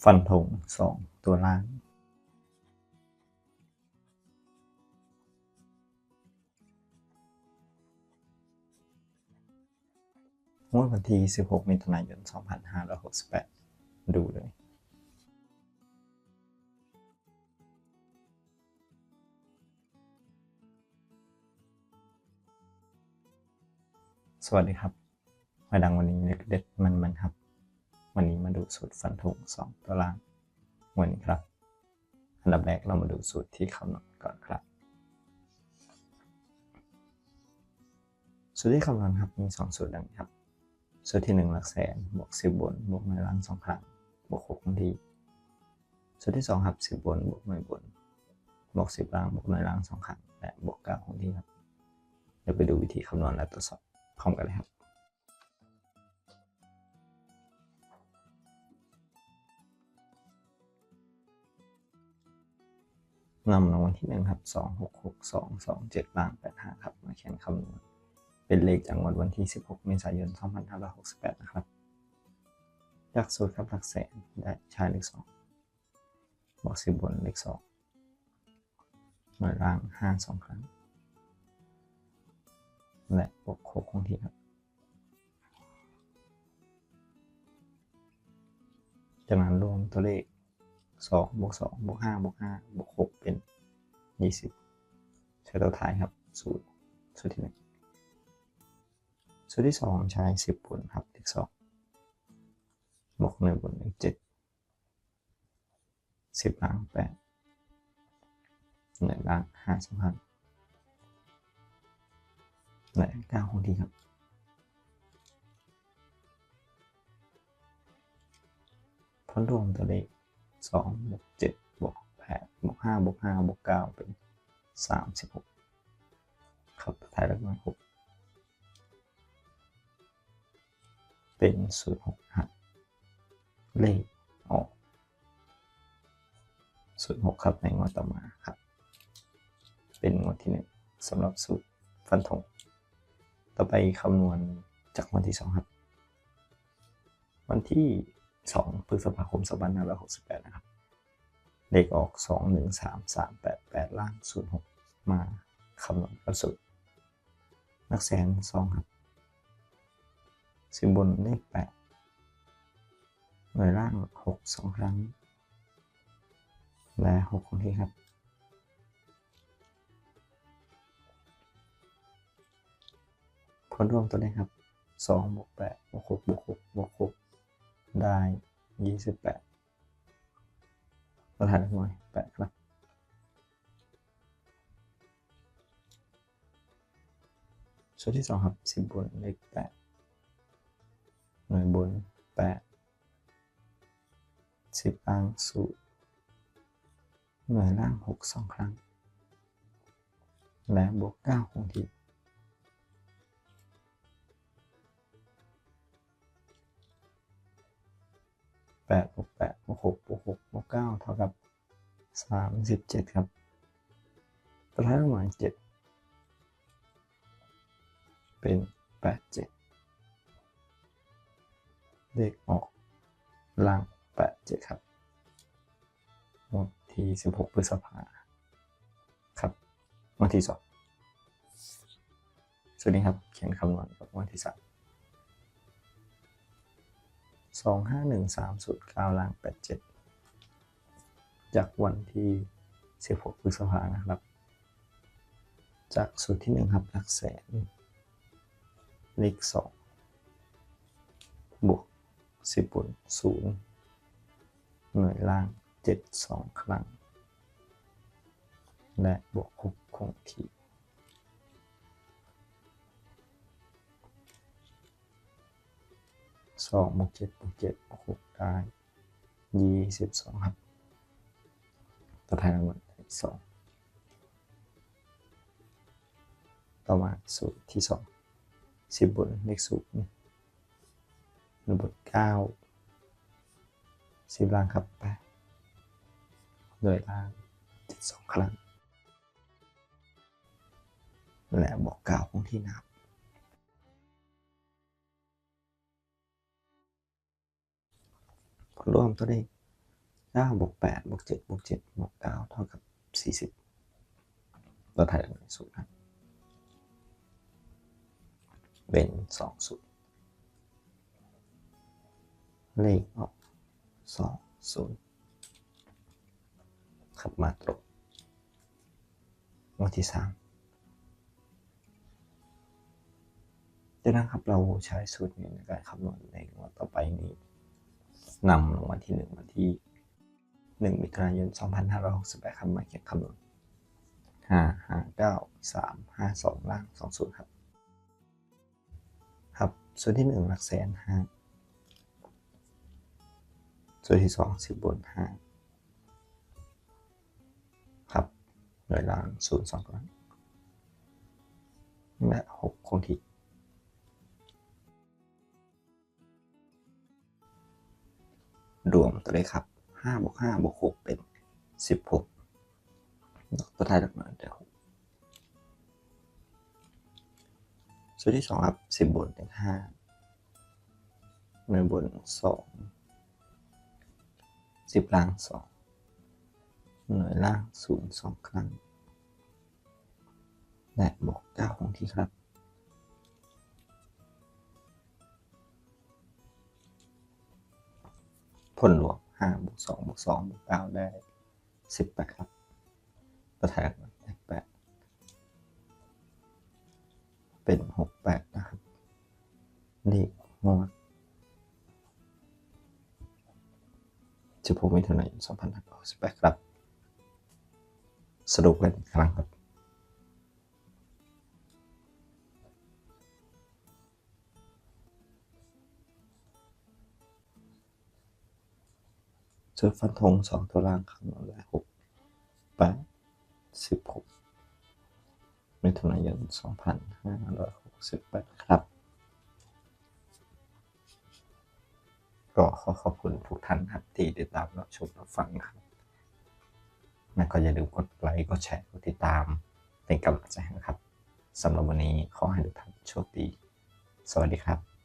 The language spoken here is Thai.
ฟันธง2ตัวล่างงวดวันที่16มิถุนายน2568ดูเลยสวัสดีครับมาดังวันนี้เด็ดมันครับวันนี้มาดูสูตรฟันธง2ตัวล่างวันนี้ครับอันดับแรกเรามาดูสูตรที่คำนวณก่อนครับสูตรที่คำนวณครับมี2สูตรดังนี้ครับสูตรที่1หลักแสนบวก10บนบวกหน่วยล่าง2ครั้งบวก6คงที่สูตรที่2ครับ10บนบวกหน่วยบนบวก10ล่างบวกหน่วยล่าง2ครั้งและบวก9คงที่ครับเดี๋ยวไปดูวิธีคำนวณและตรวจสอบพร้อมกันเลยครับนำรางวัลที่1ครับ2662227ล่าง85ครับมาเขียนคำนวณเป็นเลขจากวันที่16เมษายน2568นะครับจากสูตรครับหลักแสนได้ใช้เลข2บวก10บนเลข2หน่วยล่าง5 2ครั้งและบวก6คงที่ครับจากนั้นรวมตัวเลข2บวก2บวก5บวก5บวก6เป็น20ใช้ตัวท้ายครับสูตรที่1สูตรที่2ใช้10บนครับเลข2บวก1บนเลข7 10ล่าง8หน่วยล่าง5 2ครั้งและ9คงที่ครับผลรวมตัวเลข2บวก7บวก8บวก5บวก5บวก9เป็น36ครับท้ายเลข6เป็น06ครับเลขออก06ครับในงวดต่อมาครับเป็นงวดที่1สำหรับสูตรฟันธงต่อไปคำนวณจากวันที่2ครับวันที่2พฤษภาคม2568นะครับเลขออก213388ล่าง06มาคำนวณกับสูตรหลักแสน2ครับ10บนเลข8หน่วยล่าง6 2ครั้งและ6คงที่ครับผลรวมตัวเลขครับ2บวก8บวก6บวก6บวก6ได้28ตัวท้ายเลขหน่วย8ครับสูตรที่2ครับ10บนเลข8หน่วยบน8 10ล่าง0หน่วยล่าง6 2ครั้งและบวก9คงที่8บวก8บวก6บวก6บวก9เท่ากับ37ครับตัวท้ายเลขหน่วย7เป็น87เลขออกล่าง87ครับวันที่16พฤษภาครับวันที่2สวัสดีครับเขียนคำนวณกับวันที่3 251309ล่าง87จากวันที่16พฤษภานะครับจากสูตรที่1ครับหลักแสนเลข2บวก10บน0หน่วยล่าง7 2ครั้งและบวก6คงที่2บวก7บวก7บวก6ได้22ครับตัวท้ายรางวัล2ต่อมาสูตรที่2 10บนเลข0หน่วยบน9 10ล่างครับ8หน่วยล่าง7 2ครั้งและบวก9คงที่นับผลรวมตัวเลข 9 บวก 8 บวก 7 บวก 7 บวก 9 เท่ากับ 40ตัวถ่ายจากสูตรครับเป็น2 0เลขออก2 0ขับมาตรงงวดที่ 3จากนั้นครับเราใช้สูตรนี้ในการคำนวณในงวดต่อไปนี้นำรางวัลที่ 1 วันที่ 1 มิถุนายน 2568ครับมาเขียนคำนวณ559 352ล่าง20ครับครับส่วนที่ 1 หลักแสน5ส่วนที่ 2 10 บน 5ครับหน่วยล่าง0 2ล่างและ6คงที่รวมตัวเลขครับ5 บวก 5 บวก 6 เป็น 16ตัวท้ายหลักหน่วยได้6ส่วนที่ 2 ครับ 10 บนเป็น 5หน่วยบน2 10ล่าง2หน่วยล่าง0 2 ครั้งและบวก9คงที่ครับผลรวม5 บวก 2 บวก 2 บวก 9 ได้ 18ครับตัวท้ายหลักหน่วยได้8เป็น68นะครับเลขงวด16 มิถุนายน 2568ครับสรุปกันอีกครั้งครับส่วนฟันธง2ตัวล่างคำนวณได้6 8 16 มิถุนายน 2568ครับก็ขอบคุณทุกท่านครับที่ติดตามรับชมรับฟังครับและก็อย่าลืมกดไลค์กดแชร์กดติดตามเป็นกำลังใจนะครับสำหรับวันนี้ขอให้ทุกท่านโชคดีสวัสดีครับ